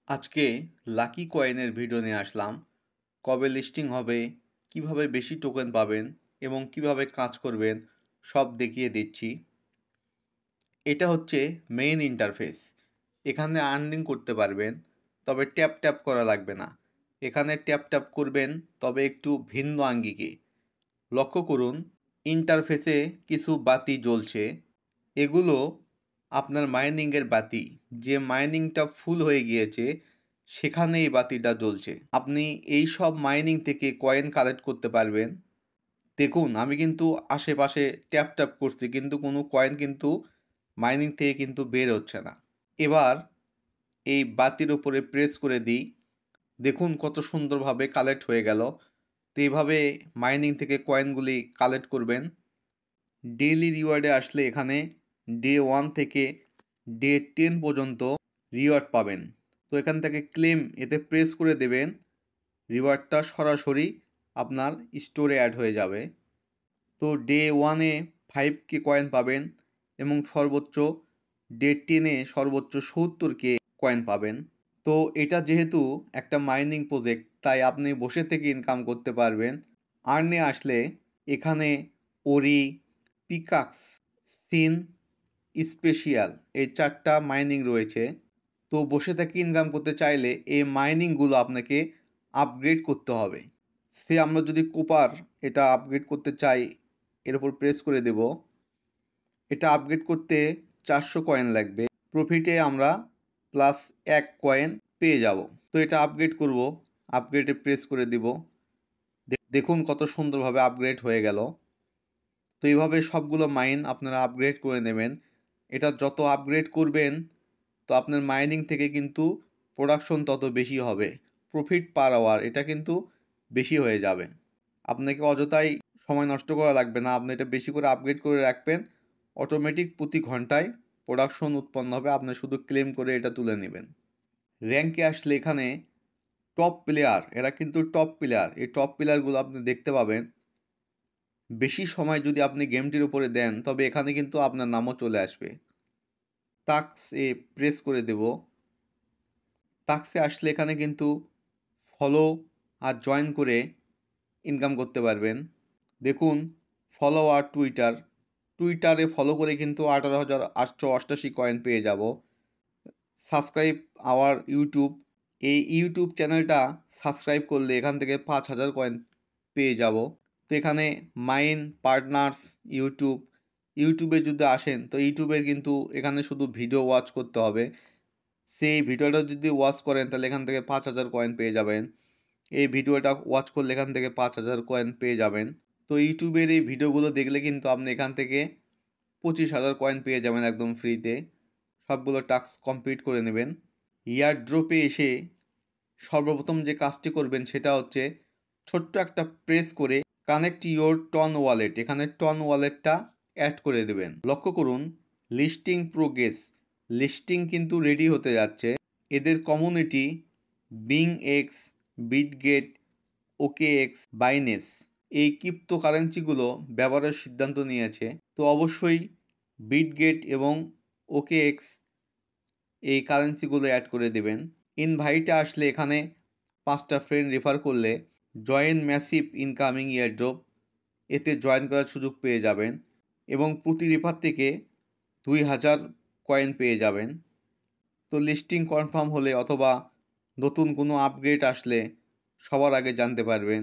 আজকে লাকি কয়েনের ভিডিও নিয়ে আসলাম। কবে লিস্টিং হবে, কিভাবে বেশি টোকেন পাবেন এবং কিভাবে কাজ করবেন সব দেখিয়ে দিচ্ছি। এটা হচ্ছে মেইন ইন্টারফেস। এখানে আর্নিং করতে পারবেন, তবে ট্যাপ ট্যাপ করা লাগবে না। এখানে ট্যাপ ট্যাপ করবেন, তবে একটু ভিন্ন আঙ্গিকে। লক্ষ্য করুন, ইন্টারফেসে কিছু বাতি জ্বলছে। এগুলো আপনার মাইনিংয়ের বাতি। যে মাইনিংটা ফুল হয়ে গিয়েছে সেখানে এই বাতিটা জ্বলছে। আপনি এই সব মাইনিং থেকে কয়েন কালেক্ট করতে পারবেন। দেখুন, আমি কিন্তু আশেপাশে ট্যাপ ট্যাপ করছি, কিন্তু কোনো কয়েন কিন্তু মাইনিং থেকে কিন্তু বের হচ্ছে না। এবার এই বাতির উপরে প্রেস করে দিই। দেখুন কত সুন্দরভাবে কালেক্ট হয়ে গেল। তো এইভাবে মাইনিং থেকে কয়েনগুলি কালেক্ট করবেন। ডেইলি রিওয়ার্ডে আসলে এখানে ডে 1 থেকে ডে 10 পর্যন্ত রিওয়ার্ড পাবেন। তো এখান থেকে ক্লেম এতে প্রেস করে দেবেন, রিওয়ার্ডটা সরাসরি আপনার স্টোরে অ্যাড হয়ে যাবে। তো ডে 1-এ 5K কয়েন পাবেন এবং সর্বোচ্চ ডে 10-এ সর্বোচ্চ 70K কয়েন পাবেন। তো এটা যেহেতু একটা মাইনিং প্রজেক্ট, তাই আপনি বসে থেকে ইনকাম করতে পারবেন। আর্নে আসলে এখানে ওরি, পিকাক্স, সিন, স্পেশিয়াল এই 4টা মাইনিং রয়েছে। তো বসে থেকে ইনকাম করতে চাইলে এই মাইনিংগুলো আপনাকে আপগ্রেড করতে হবে। আমরা যদি কোপার এটা আপগ্রেড করতে চাই, এর উপর প্রেস করে দেব। এটা আপগ্রেড করতে 400 কয়েন লাগবে। প্রফিটে আমরা +1 কয়েন পেয়ে যাব। তো এটা আপগ্রেড করব, আপগ্রেডে প্রেস করে দিব। দেখুন কত সুন্দরভাবে আপগ্রেড হয়ে গেল। তো এইভাবে সবগুলো মাইন আপনারা আপগ্রেড করে নেবেন। এটা যত আপগ্রেড করবেন, তো আপনার মাইনিং থেকে কিন্তু প্রোডাকশন তত বেশি হবে। প্রফিট পার আওয়ার এটা কিন্তু বেশি হয়ে যাবে। আপনাকে অযথাই সময় নষ্ট করা লাগবে না। আপনি এটা বেশি করে আপগ্রেড করে রাখবেন, অটোমেটিক প্রতি ঘন্টায় প্রোডাকশন উৎপন্ন হবে। আপনি শুধু ক্লেম করে এটা তুলে নেবেন। র্যাঙ্কে আসলে এখানে টপ প্লেয়ার, এরা কিন্তু টপ প্লেয়ার। এই টপ প্লেয়ারগুলো আপনি দেখতে পাবেন। বেশি সময় যদি আপনি গেমটির উপরে দেন, তবে এখানে কিন্তু আপনার নামও চলে আসবে। টাস্কে প্রেস করে দেব। টাস্কে আসলে এখানে কিন্তু ফলো আর জয়েন করে ইনকাম করতে পারবেন। দেখুন, ফলো আর টুইটারে ফলো করে কিন্তু 18,888 কয়েন পেয়ে যাব। সাবস্ক্রাইব আওয়ার ইউটিউব, এই ইউটিউব চ্যানেলটা সাবস্ক্রাইব করলে এখান থেকে 5,000 কয়েন পেয়ে যাব। তো এখানে মাইন পার্টনার্স ইউটিউবে যদি আসেন, তো ইউটিউবের কিন্তু এখানে শুধু ভিডিও ওয়াচ করতে হবে। সেই ভিডিওটা যদি ওয়াচ করেন, তাহলে এখান থেকে 5,000 কয়েন পেয়ে যাবেন। এই ভিডিওটা ওয়াচ করলে এখান থেকে 5,000 কয়েন পেয়ে যাবেন। তো ইউটিউবের এই ভিডিওগুলো দেখলে কিন্তু আপনি এখান থেকে 25,000 কয়েন পেয়ে যাবেন একদম ফ্রিতে। সবগুলো টাস্ক কমপ্লিট করে নেবেন। ইয়ার ড্রপে এসে সর্বপ্রথম যে কাজটি করবেন সেটা হচ্ছে ছোট্ট একটা প্রেস করে কানেক্ট ইওর টন ওয়ালেট, এখানে টন ওয়ালেটটা অ্যাড করে দেবেন। লক্ষ্য করুন, লিস্টিং প্রোগ্রেস, লিস্টিং কিন্তু রেডি হতে যাচ্ছে। এদের community BingX, Bitget, OKX, Binance এই ক্রিপ্টোকারেন্সিগুলো ব্যবহারের সিদ্ধান্ত নিয়েছে। তো অবশ্যই বিটগেট এবং ওকেএক্স এই কারেন্সিগুলো অ্যাড করে দেবেন। ইনভাইটে আসলে এখানে 5টা ফ্রেন্ড রেফার করলে জয়েন ম্যাসিভ ইনকামিং ইয়ারড্রপ, এতে জয়েন করার সুযোগ পেয়ে যাবেন এবং প্রতি রেফার থেকে 2,000 কয়েন পেয়ে যাবেন। তো লিস্টিং কনফার্ম হলে অথবা নতুন কোনো আপগ্রেড আসলে সবার আগে জানতে পারবেন।